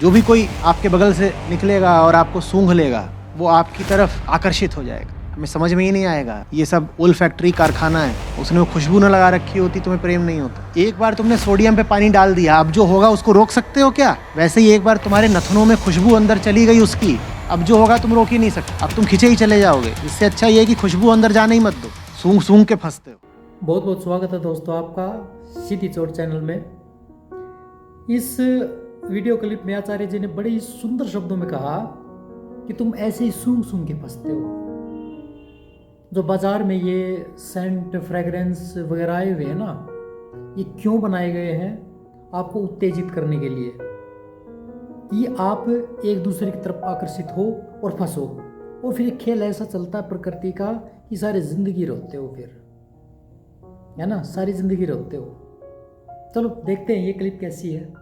जो भी कोई आपके बगल से निकलेगा और आपको सूंघ लेगा वो आपकी तरफ आकर्षित हो जाएगा। हमें समझ में ही नहीं आएगा ये सब ओल फैक्ट्री कारखाना है, उसने वो खुशबू न लगा रखी होती तुम्हें प्रेम नहीं होता। एक बार तुमने सोडियम पे पानी डाल दिया, अब जो होगा उसको रोक सकते हो क्या? वैसे ही एक बार तुम्हारे नथनों में खुशबू अंदर चली गई उसकी, अब जो होगा तुम रोक ही नहीं सकते, अब तुम खिंचे ही चले जाओगे। इससे अच्छा ये है कि खुशबू अंदर जाने ही मत दो, सूंघ सूंघ के फंसते हो। बहुत बहुत स्वागत है दोस्तों आपका सीधी चोट चैनल में। इस वीडियो क्लिप में आचार्य जी ने बड़े ही सुंदर शब्दों में कहा कि तुम ऐसे ही सूंघ सूंघ के फंसते हो। जो बाजार में ये सेंट फ्रेग्रेंस वगैरह आए हुए हैं ना, ये क्यों बनाए गए हैं? आपको उत्तेजित करने के लिए कि आप एक दूसरे की तरफ आकर्षित हो और फंसो, और फिर खेल ऐसा चलता है प्रकृति का कि सारी जिंदगी रोते हो, फिर है ना, सारी जिंदगी रोते हो। चलो देखते हैं ये क्लिप कैसी है।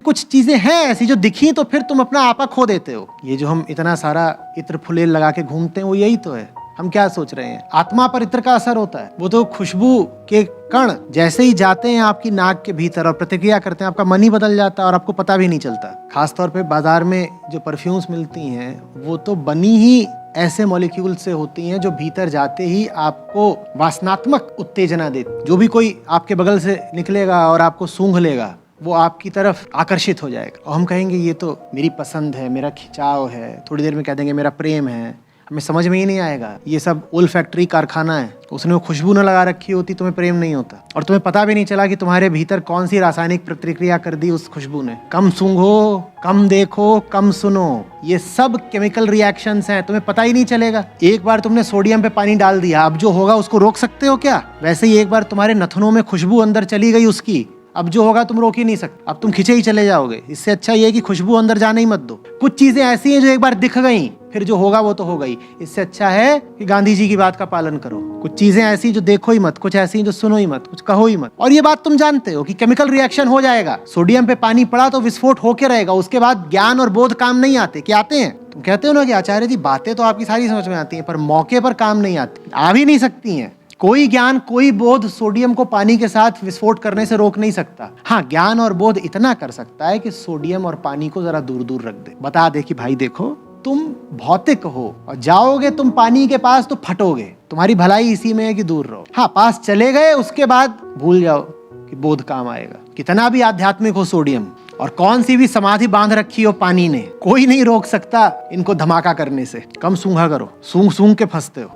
कुछ चीजें हैं ऐसी जो दिखी तो फिर तुम अपना आपा खो देते हो। ये जो हम इतना सारा इत्र फुलेल लगा के घूमते हैं वो यही तो है। हम क्या सोच रहे हैं, आत्मा पर इत्र का असर होता है। वो तो खुशबू के कण जैसे ही जाते हैं आपकी नाक के भीतर और प्रतिक्रिया करते हैं, आपका मन ही बदल जाता है और आपको पता भी नहीं चलता। खासतौर पे बाजार में जो परफ्यूम्स मिलती हैं वो तो बनी ही ऐसे मॉलिक्यूल से होती हैं जो भीतर जाते ही आपको वासनात्मक उत्तेजना देती। जो भी कोई आपके बगल से निकलेगा और आपको सूंघ लेगा वो आपकी तरफ आकर्षित हो जाएगा और हम कहेंगे ये तो मेरी पसंद है, मेरा खिंचाव है। थोड़ी देर में कह देंगे मेरा प्रेम है। हमें समझ में ही नहीं आएगा ये सब ओल फैक्ट्री कारखाना है, उसने वो खुशबू न लगा रखी होती तुम्हें प्रेम नहीं होता, और तुम्हें पता भी नहीं चला कि तुम्हारे भीतर कौन सी रासायनिक प्रतिक्रिया कर दी उस खुशबू ने। कम सूंघो, कम देखो, कम सुनो, ये सब केमिकल रिएक्शंस हैं, तुम्हें पता ही नहीं चलेगा। एक बार तुमने सोडियम पे पानी डाल दिया, अब जो होगा उसको रोक सकते हो क्या? वैसे ही एक बार तुम्हारे नथनों में खुशबू अंदर चली गई उसकी, अब जो होगा तुम रोक ही नहीं सकते, अब तुम खिंचे ही चले जाओगे। इससे अच्छा ये है कि खुशबू अंदर जाने ही मत दो। कुछ चीजें ऐसी हैं जो एक बार दिख गई, फिर जो होगा वो तो हो गई। इससे अच्छा है कि गांधी जी की बात का पालन करो। कुछ चीजें ऐसी जो देखो ही मत, कुछ ऐसी जो सुनो ही मत, कुछ कहो ही मत। और ये बात तुम जानते हो कि केमिकल रिएक्शन हो जाएगा। सोडियम पे पानी पड़ा तो विस्फोट होके रहेगा, उसके बाद ज्ञान और बोध काम नहीं आते। क्या आते हैं? तुम कहते हो ना कि आचार्य जी बातें तो आपकी सारी समझ में आती हैं पर मौके पर काम नहीं आती, आ भी नहीं सकती हैं। कोई ज्ञान, कोई बोध सोडियम को पानी के साथ विस्फोट करने से रोक नहीं सकता। हाँ, ज्ञान और बोध इतना कर सकता है कि सोडियम और पानी को जरा दूर दूर रख दे, बता दे कि भाई देखो तुम भौतिक हो और जाओगे तुम पानी के पास तो फटोगे, तुम्हारी भलाई इसी में है कि दूर रहो। हाँ, पास चले गए उसके बाद भूल जाओ कि बोध काम आएगा। कितना भी आध्यात्मिक हो सोडियम और कौन सी भी समाधि बांध रखी हो पानी ने, कोई नहीं रोक सकता इनको धमाका करने से। कम सूंघा करो, सूंघ सूंघ के फंसते हो।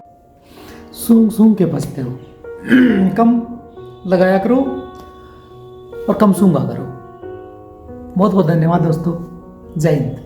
सूंघ सूंघ के फंसते हो। कम लगाया करो और कम सूंघा करो। बहुत बहुत धन्यवाद दोस्तों। जय हिंद।